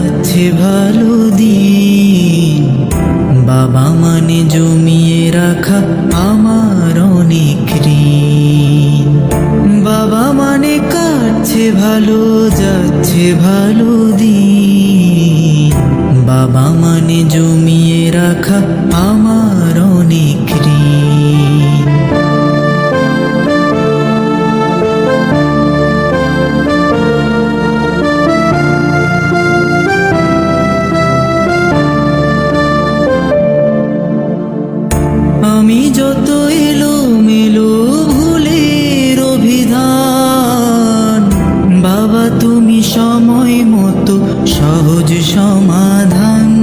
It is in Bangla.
যাচ্ছে ভালো দিন। বাবা মানে জমিয়ে রাখা আমার অনেক ঋণ। বাবা মানে কাটছে ভালো, যাচ্ছে ভালো দিন। বাবা মানে জমিয়ে রাখা আমার অনেক ঋণ। আমি যত এলোমেলো ভুলের অভিধান, বাবা তুমি সময় মতো সহজ সমাধান।